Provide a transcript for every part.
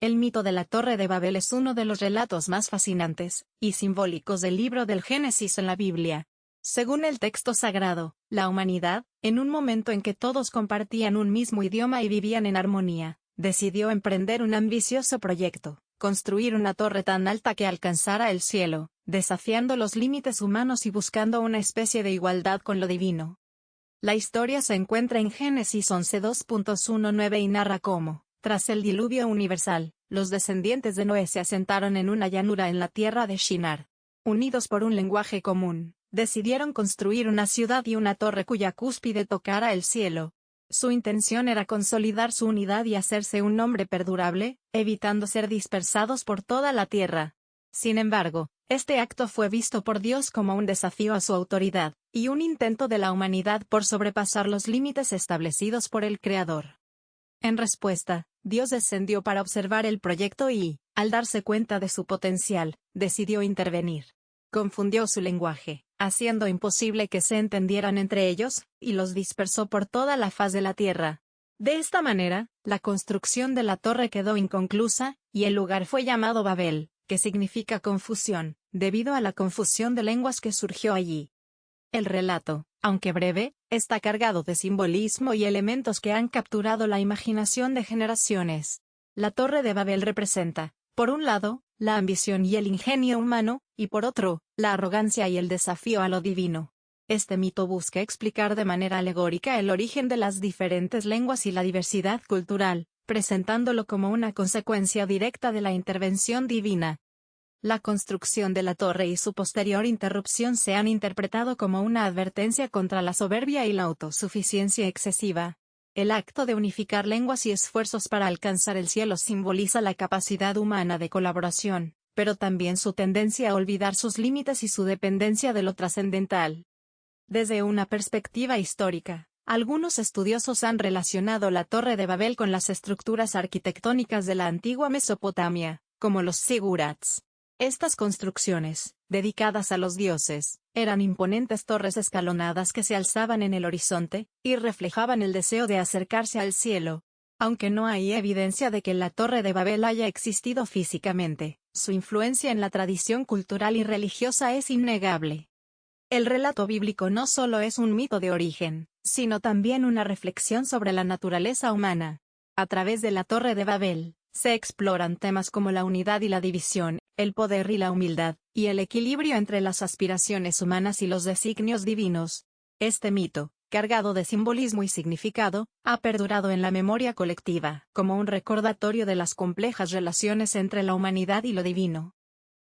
El mito de la Torre de Babel es uno de los relatos más fascinantes y simbólicos del libro del Génesis en la Biblia. Según el texto sagrado, la humanidad, en un momento en que todos compartían un mismo idioma y vivían en armonía, decidió emprender un ambicioso proyecto: construir una torre tan alta que alcanzara el cielo, desafiando los límites humanos y buscando una especie de igualdad con lo divino. La historia se encuentra en Génesis 11:2.19 y narra cómo, tras el diluvio universal, los descendientes de Noé se asentaron en una llanura en la tierra de Shinar. Unidos por un lenguaje común, decidieron construir una ciudad y una torre cuya cúspide tocara el cielo. Su intención era consolidar su unidad y hacerse un nombre perdurable, evitando ser dispersados por toda la tierra. Sin embargo, este acto fue visto por Dios como un desafío a su autoridad, y un intento de la humanidad por sobrepasar los límites establecidos por el Creador. En respuesta, Dios descendió para observar el proyecto y, al darse cuenta de su potencial, decidió intervenir. Confundió su lenguaje, haciendo imposible que se entendieran entre ellos, y los dispersó por toda la faz de la tierra. De esta manera, la construcción de la torre quedó inconclusa, y el lugar fue llamado Babel, que significa confusión, debido a la confusión de lenguas que surgió allí. El relato, aunque breve, está cargado de simbolismo y elementos que han capturado la imaginación de generaciones. La Torre de Babel representa, por un lado, la ambición y el ingenio humano, y por otro, la arrogancia y el desafío a lo divino. Este mito busca explicar de manera alegórica el origen de las diferentes lenguas y la diversidad cultural, presentándolo como una consecuencia directa de la intervención divina. La construcción de la torre y su posterior interrupción se han interpretado como una advertencia contra la soberbia y la autosuficiencia excesiva. El acto de unificar lenguas y esfuerzos para alcanzar el cielo simboliza la capacidad humana de colaboración, pero también su tendencia a olvidar sus límites y su dependencia de lo trascendental. Desde una perspectiva histórica, algunos estudiosos han relacionado la Torre de Babel con las estructuras arquitectónicas de la antigua Mesopotamia, como los zigurats. Estas construcciones, dedicadas a los dioses, eran imponentes torres escalonadas que se alzaban en el horizonte, y reflejaban el deseo de acercarse al cielo. Aunque no hay evidencia de que la Torre de Babel haya existido físicamente, su influencia en la tradición cultural y religiosa es innegable. El relato bíblico no solo es un mito de origen, sino también una reflexión sobre la naturaleza humana. A través de la Torre de Babel, se exploran temas como la unidad y la división, el poder y la humildad, y el equilibrio entre las aspiraciones humanas y los designios divinos. Este mito, cargado de simbolismo y significado, ha perdurado en la memoria colectiva, como un recordatorio de las complejas relaciones entre la humanidad y lo divino.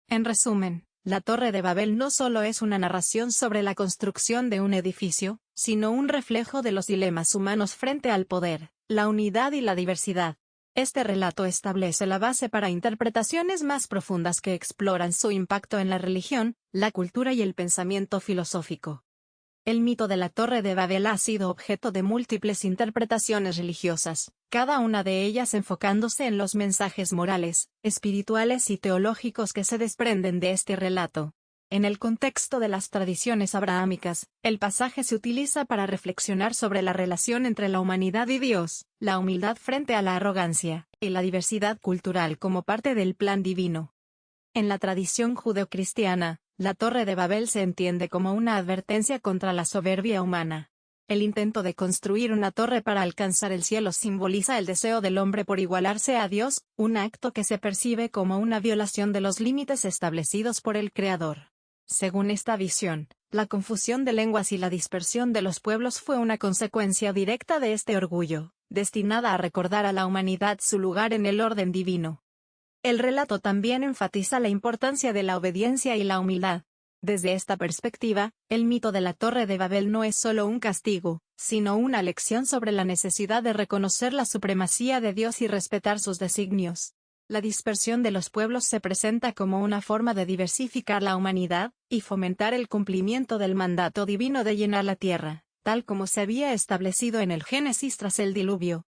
En resumen, la Torre de Babel no solo es una narración sobre la construcción de un edificio, sino un reflejo de los dilemas humanos frente al poder, la unidad y la diversidad. Este relato establece la base para interpretaciones más profundas que exploran su impacto en la religión, la cultura y el pensamiento filosófico. El mito de la Torre de Babel ha sido objeto de múltiples interpretaciones religiosas, cada una de ellas enfocándose en los mensajes morales, espirituales y teológicos que se desprenden de este relato. En el contexto de las tradiciones abrahámicas, el pasaje se utiliza para reflexionar sobre la relación entre la humanidad y Dios, la humildad frente a la arrogancia, y la diversidad cultural como parte del plan divino. En la tradición judeocristiana, la Torre de Babel se entiende como una advertencia contra la soberbia humana. El intento de construir una torre para alcanzar el cielo simboliza el deseo del hombre por igualarse a Dios, un acto que se percibe como una violación de los límites establecidos por el Creador. Según esta visión, la confusión de lenguas y la dispersión de los pueblos fue una consecuencia directa de este orgullo, destinada a recordar a la humanidad su lugar en el orden divino. El relato también enfatiza la importancia de la obediencia y la humildad. Desde esta perspectiva, el mito de la Torre de Babel no es solo un castigo, sino una lección sobre la necesidad de reconocer la supremacía de Dios y respetar sus designios. La dispersión de los pueblos se presenta como una forma de diversificar la humanidad, y fomentar el cumplimiento del mandato divino de llenar la tierra, tal como se había establecido en el Génesis tras el diluvio.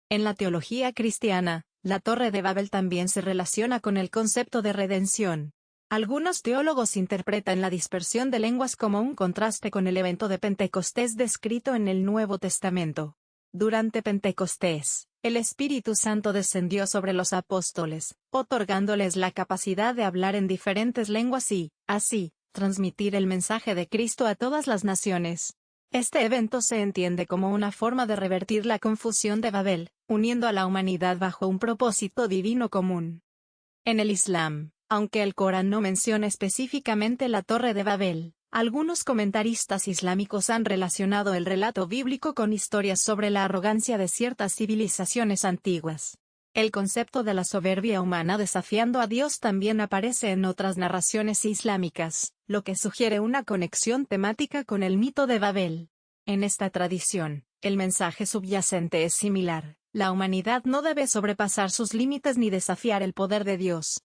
En la teología cristiana, la Torre de Babel también se relaciona con el concepto de redención. Algunos teólogos interpretan la dispersión de lenguas como un contraste con el evento de Pentecostés descrito en el Nuevo Testamento. Durante Pentecostés, el Espíritu Santo descendió sobre los apóstoles, otorgándoles la capacidad de hablar en diferentes lenguas y, así, transmitir el mensaje de Cristo a todas las naciones. Este evento se entiende como una forma de revertir la confusión de Babel, uniendo a la humanidad bajo un propósito divino común. En el Islam, aunque el Corán no menciona específicamente la Torre de Babel, algunos comentaristas islámicos han relacionado el relato bíblico con historias sobre la arrogancia de ciertas civilizaciones antiguas. El concepto de la soberbia humana desafiando a Dios también aparece en otras narraciones islámicas, lo que sugiere una conexión temática con el mito de Babel. En esta tradición, el mensaje subyacente es similar: la humanidad no debe sobrepasar sus límites ni desafiar el poder de Dios.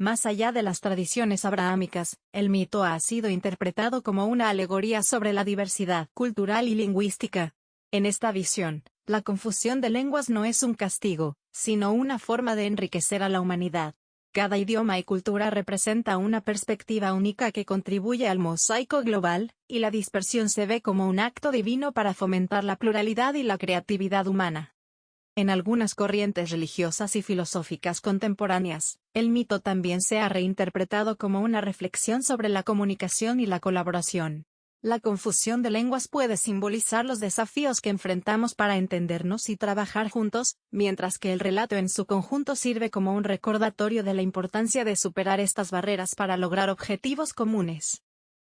Más allá de las tradiciones abrahámicas, el mito ha sido interpretado como una alegoría sobre la diversidad cultural y lingüística. En esta visión, la confusión de lenguas no es un castigo, sino una forma de enriquecer a la humanidad. Cada idioma y cultura representa una perspectiva única que contribuye al mosaico global, y la dispersión se ve como un acto divino para fomentar la pluralidad y la creatividad humana. En algunas corrientes religiosas y filosóficas contemporáneas, el mito también se ha reinterpretado como una reflexión sobre la comunicación y la colaboración. La confusión de lenguas puede simbolizar los desafíos que enfrentamos para entendernos y trabajar juntos, mientras que el relato en su conjunto sirve como un recordatorio de la importancia de superar estas barreras para lograr objetivos comunes.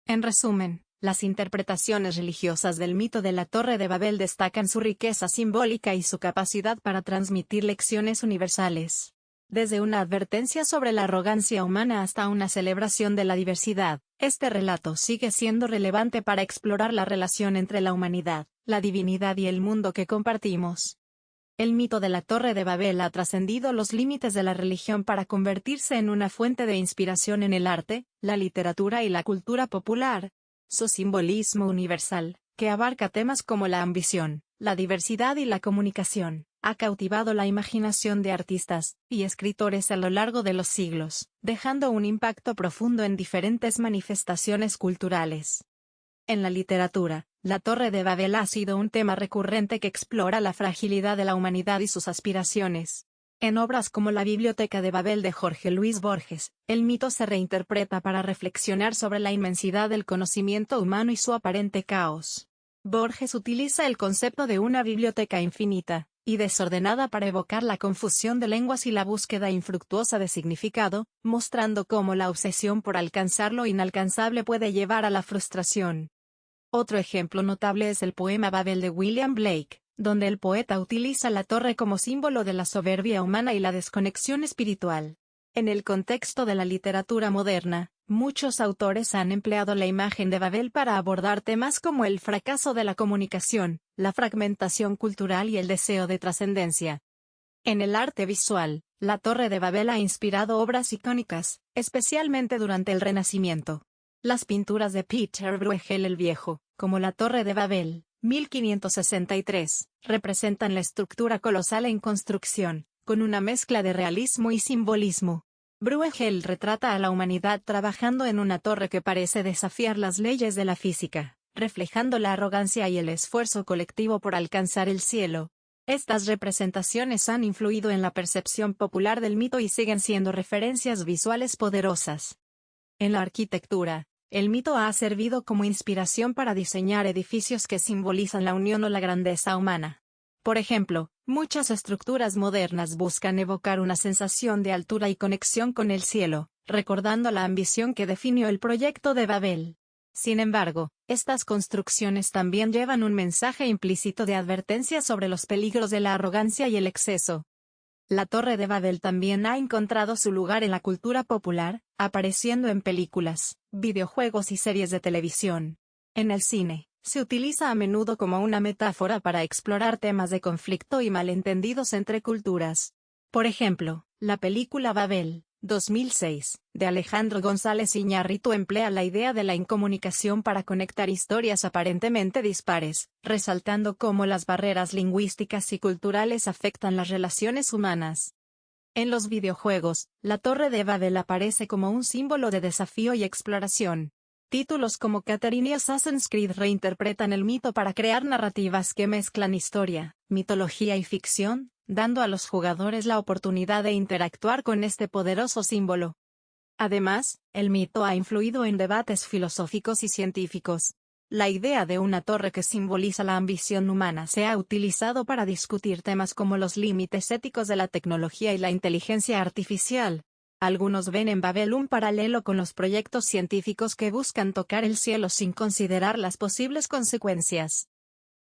En resumen, las interpretaciones religiosas del mito de la Torre de Babel destacan su riqueza simbólica y su capacidad para transmitir lecciones universales. Desde una advertencia sobre la arrogancia humana hasta una celebración de la diversidad, este relato sigue siendo relevante para explorar la relación entre la humanidad, la divinidad y el mundo que compartimos. El mito de la Torre de Babel ha trascendido los límites de la religión para convertirse en una fuente de inspiración en el arte, la literatura y la cultura popular. Su simbolismo universal, que abarca temas como la ambición, la diversidad y la comunicación, ha cautivado la imaginación de artistas y escritores a lo largo de los siglos, dejando un impacto profundo en diferentes manifestaciones culturales. En la literatura, la Torre de Babel ha sido un tema recurrente que explora la fragilidad de la humanidad y sus aspiraciones. En obras como La Biblioteca de Babel de Jorge Luis Borges, el mito se reinterpreta para reflexionar sobre la inmensidad del conocimiento humano y su aparente caos. Borges utiliza el concepto de una biblioteca infinita y desordenada para evocar la confusión de lenguas y la búsqueda infructuosa de significado, mostrando cómo la obsesión por alcanzar lo inalcanzable puede llevar a la frustración. Otro ejemplo notable es el poema Babel de William Blake, donde el poeta utiliza la torre como símbolo de la soberbia humana y la desconexión espiritual. En el contexto de la literatura moderna, muchos autores han empleado la imagen de Babel para abordar temas como el fracaso de la comunicación, la fragmentación cultural y el deseo de trascendencia. En el arte visual, la Torre de Babel ha inspirado obras icónicas, especialmente durante el Renacimiento. Las pinturas de Peter Bruegel el Viejo, como la Torre de Babel, 1563, representan la estructura colosal en construcción, con una mezcla de realismo y simbolismo. Bruegel retrata a la humanidad trabajando en una torre que parece desafiar las leyes de la física, reflejando la arrogancia y el esfuerzo colectivo por alcanzar el cielo. Estas representaciones han influido en la percepción popular del mito y siguen siendo referencias visuales poderosas. En la arquitectura, el mito ha servido como inspiración para diseñar edificios que simbolizan la unión o la grandeza humana. Por ejemplo, muchas estructuras modernas buscan evocar una sensación de altura y conexión con el cielo, recordando la ambición que definió el proyecto de Babel. Sin embargo, estas construcciones también llevan un mensaje implícito de advertencia sobre los peligros de la arrogancia y el exceso. La Torre de Babel también ha encontrado su lugar en la cultura popular, apareciendo en películas, videojuegos y series de televisión. En el cine, se utiliza a menudo como una metáfora para explorar temas de conflicto y malentendidos entre culturas. Por ejemplo, la película Babel, 2006, de Alejandro González Iñárritu emplea la idea de la incomunicación para conectar historias aparentemente dispares, resaltando cómo las barreras lingüísticas y culturales afectan las relaciones humanas. En los videojuegos, la Torre de Babel aparece como un símbolo de desafío y exploración. Títulos como Catherine y Assassin's Creed reinterpretan el mito para crear narrativas que mezclan historia, mitología y ficción, dando a los jugadores la oportunidad de interactuar con este poderoso símbolo. Además, el mito ha influido en debates filosóficos y científicos. La idea de una torre que simboliza la ambición humana se ha utilizado para discutir temas como los límites éticos de la tecnología y la inteligencia artificial. Algunos ven en Babel un paralelo con los proyectos científicos que buscan tocar el cielo sin considerar las posibles consecuencias.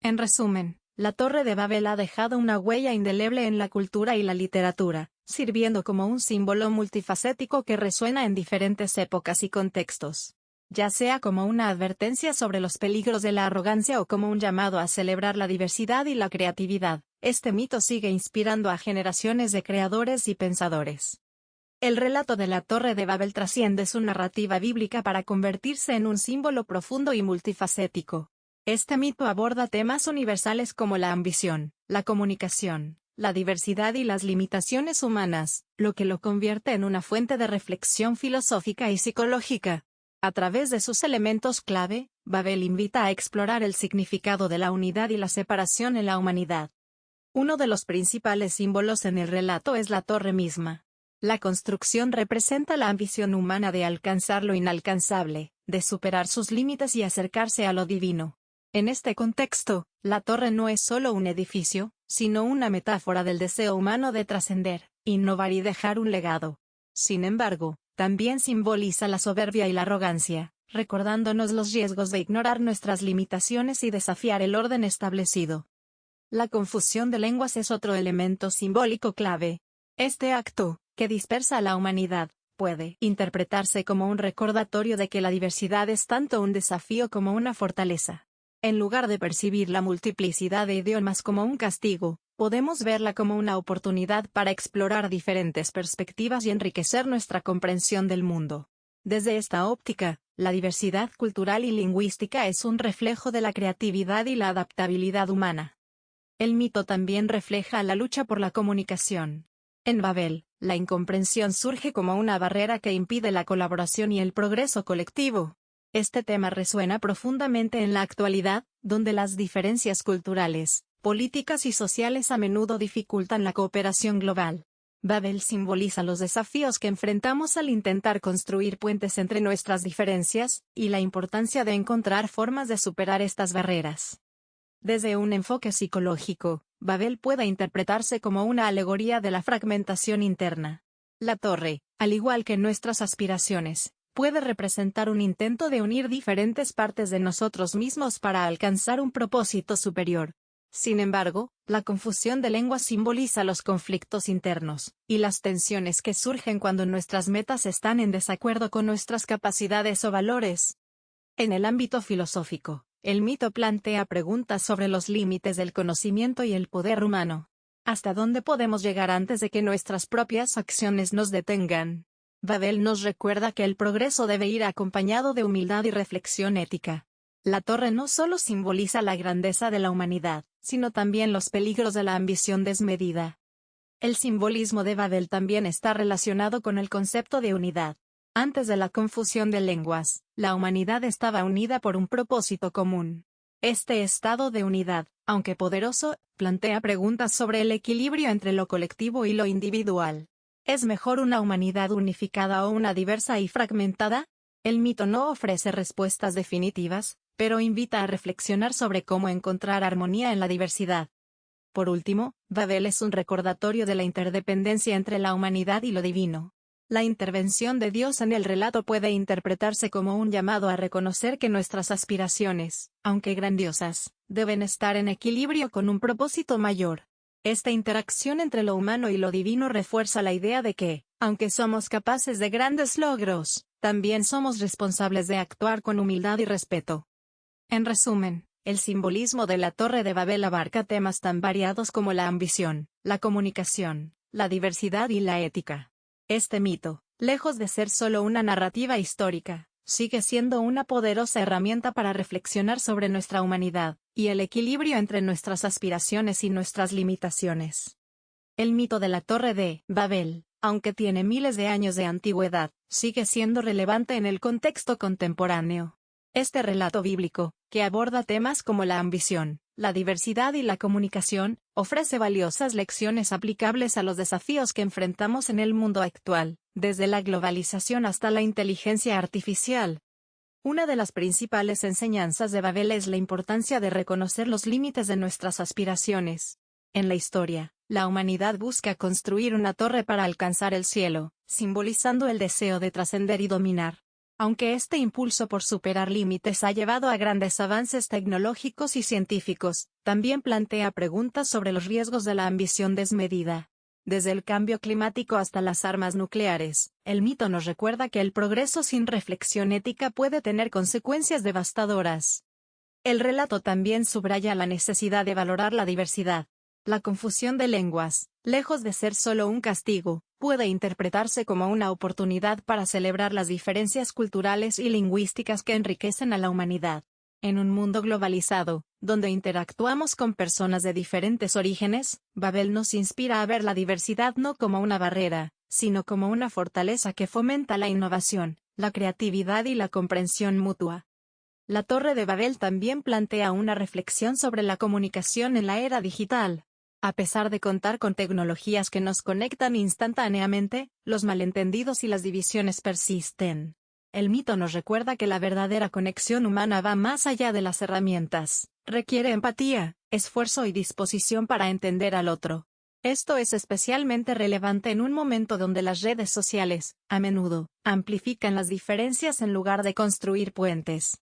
En resumen, la Torre de Babel ha dejado una huella indeleble en la cultura y la literatura, sirviendo como un símbolo multifacético que resuena en diferentes épocas y contextos. Ya sea como una advertencia sobre los peligros de la arrogancia o como un llamado a celebrar la diversidad y la creatividad, este mito sigue inspirando a generaciones de creadores y pensadores. El relato de la Torre de Babel trasciende su narrativa bíblica para convertirse en un símbolo profundo y multifacético. Este mito aborda temas universales como la ambición, la comunicación, la diversidad y las limitaciones humanas, lo que lo convierte en una fuente de reflexión filosófica y psicológica. A través de sus elementos clave, Babel invita a explorar el significado de la unidad y la separación en la humanidad. Uno de los principales símbolos en el relato es la torre misma. La construcción representa la ambición humana de alcanzar lo inalcanzable, de superar sus límites y acercarse a lo divino. En este contexto, la torre no es solo un edificio, sino una metáfora del deseo humano de trascender, innovar y dejar un legado. Sin embargo, también simboliza la soberbia y la arrogancia, recordándonos los riesgos de ignorar nuestras limitaciones y desafiar el orden establecido. La confusión de lenguas es otro elemento simbólico clave. Este acto, que dispersa a la humanidad, puede interpretarse como un recordatorio de que la diversidad es tanto un desafío como una fortaleza. En lugar de percibir la multiplicidad de idiomas como un castigo, podemos verla como una oportunidad para explorar diferentes perspectivas y enriquecer nuestra comprensión del mundo. Desde esta óptica, la diversidad cultural y lingüística es un reflejo de la creatividad y la adaptabilidad humana. El mito también refleja la lucha por la comunicación. En Babel, la incomprensión surge como una barrera que impide la colaboración y el progreso colectivo. Este tema resuena profundamente en la actualidad, donde las diferencias culturales, políticas y sociales a menudo dificultan la cooperación global. Babel simboliza los desafíos que enfrentamos al intentar construir puentes entre nuestras diferencias, y la importancia de encontrar formas de superar estas barreras. Desde un enfoque psicológico, Babel puede interpretarse como una alegoría de la fragmentación interna. La torre, al igual que nuestras aspiraciones, puede representar un intento de unir diferentes partes de nosotros mismos para alcanzar un propósito superior. Sin embargo, la confusión de lenguas simboliza los conflictos internos, y las tensiones que surgen cuando nuestras metas están en desacuerdo con nuestras capacidades o valores. En el ámbito filosófico, el mito plantea preguntas sobre los límites del conocimiento y el poder humano. ¿Hasta dónde podemos llegar antes de que nuestras propias acciones nos detengan? Babel nos recuerda que el progreso debe ir acompañado de humildad y reflexión ética. La torre no solo simboliza la grandeza de la humanidad, sino también los peligros de la ambición desmedida. El simbolismo de Babel también está relacionado con el concepto de unidad. Antes de la confusión de lenguas, la humanidad estaba unida por un propósito común. Este estado de unidad, aunque poderoso, plantea preguntas sobre el equilibrio entre lo colectivo y lo individual. ¿Es mejor una humanidad unificada o una diversa y fragmentada? El mito no ofrece respuestas definitivas, pero invita a reflexionar sobre cómo encontrar armonía en la diversidad. Por último, Babel es un recordatorio de la interdependencia entre la humanidad y lo divino. La intervención de Dios en el relato puede interpretarse como un llamado a reconocer que nuestras aspiraciones, aunque grandiosas, deben estar en equilibrio con un propósito mayor. Esta interacción entre lo humano y lo divino refuerza la idea de que, aunque somos capaces de grandes logros, también somos responsables de actuar con humildad y respeto. En resumen, el simbolismo de la Torre de Babel abarca temas tan variados como la ambición, la comunicación, la diversidad y la ética. Este mito, lejos de ser solo una narrativa histórica, sigue siendo una poderosa herramienta para reflexionar sobre nuestra humanidad, y el equilibrio entre nuestras aspiraciones y nuestras limitaciones. El mito de la Torre de Babel, aunque tiene miles de años de antigüedad, sigue siendo relevante en el contexto contemporáneo. Este relato bíblico, que aborda temas como la ambición, la diversidad y la comunicación, ofrece valiosas lecciones aplicables a los desafíos que enfrentamos en el mundo actual, desde la globalización hasta la inteligencia artificial. Una de las principales enseñanzas de Babel es la importancia de reconocer los límites de nuestras aspiraciones. En la historia, la humanidad busca construir una torre para alcanzar el cielo, simbolizando el deseo de trascender y dominar. Aunque este impulso por superar límites ha llevado a grandes avances tecnológicos y científicos, también plantea preguntas sobre los riesgos de la ambición desmedida. Desde el cambio climático hasta las armas nucleares, el mito nos recuerda que el progreso sin reflexión ética puede tener consecuencias devastadoras. El relato también subraya la necesidad de valorar la diversidad. La confusión de lenguas, lejos de ser solo un castigo, puede interpretarse como una oportunidad para celebrar las diferencias culturales y lingüísticas que enriquecen a la humanidad. En un mundo globalizado, donde interactuamos con personas de diferentes orígenes, Babel nos inspira a ver la diversidad no como una barrera, sino como una fortaleza que fomenta la innovación, la creatividad y la comprensión mutua. La Torre de Babel también plantea una reflexión sobre la comunicación en la era digital. A pesar de contar con tecnologías que nos conectan instantáneamente, los malentendidos y las divisiones persisten. El mito nos recuerda que la verdadera conexión humana va más allá de las herramientas, requiere empatía, esfuerzo y disposición para entender al otro. Esto es especialmente relevante en un momento donde las redes sociales, a menudo, amplifican las diferencias en lugar de construir puentes.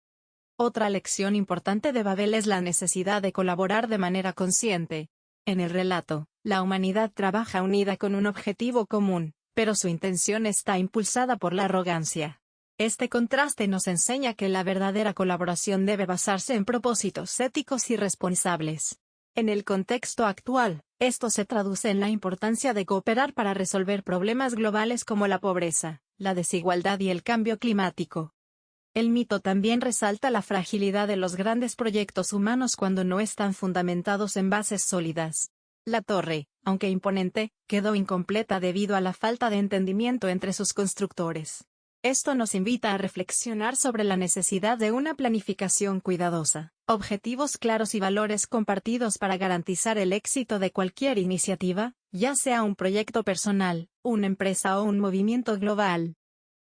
Otra lección importante de Babel es la necesidad de colaborar de manera consciente. En el relato, la humanidad trabaja unida con un objetivo común, pero su intención está impulsada por la arrogancia. Este contraste nos enseña que la verdadera colaboración debe basarse en propósitos éticos y responsables. En el contexto actual, esto se traduce en la importancia de cooperar para resolver problemas globales como la pobreza, la desigualdad y el cambio climático. El mito también resalta la fragilidad de los grandes proyectos humanos cuando no están fundamentados en bases sólidas. La torre, aunque imponente, quedó incompleta debido a la falta de entendimiento entre sus constructores. Esto nos invita a reflexionar sobre la necesidad de una planificación cuidadosa, objetivos claros y valores compartidos para garantizar el éxito de cualquier iniciativa, ya sea un proyecto personal, una empresa o un movimiento global.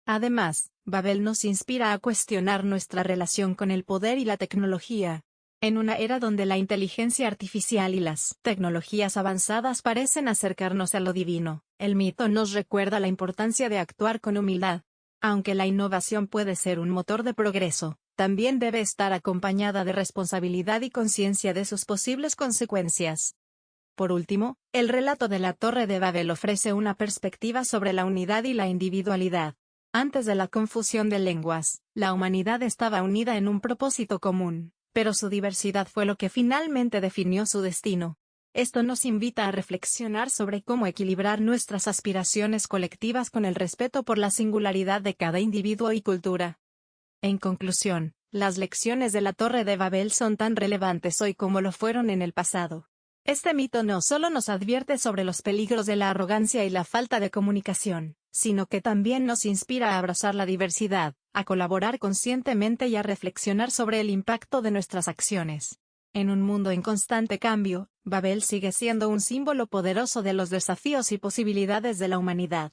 Además, Babel nos inspira a cuestionar nuestra relación con el poder y la tecnología. En una era donde la inteligencia artificial y las tecnologías avanzadas parecen acercarnos a lo divino, el mito nos recuerda la importancia de actuar con humildad. Aunque la innovación puede ser un motor de progreso, también debe estar acompañada de responsabilidad y conciencia de sus posibles consecuencias. Por último, el relato de la Torre de Babel ofrece una perspectiva sobre la unidad y la individualidad. Antes de la confusión de lenguas, la humanidad estaba unida en un propósito común, pero su diversidad fue lo que finalmente definió su destino. Esto nos invita a reflexionar sobre cómo equilibrar nuestras aspiraciones colectivas con el respeto por la singularidad de cada individuo y cultura. En conclusión, las lecciones de la Torre de Babel son tan relevantes hoy como lo fueron en el pasado. Este mito no solo nos advierte sobre los peligros de la arrogancia y la falta de comunicación, sino que también nos inspira a abrazar la diversidad, a colaborar conscientemente y a reflexionar sobre el impacto de nuestras acciones. En un mundo en constante cambio, Babel sigue siendo un símbolo poderoso de los desafíos y posibilidades de la humanidad.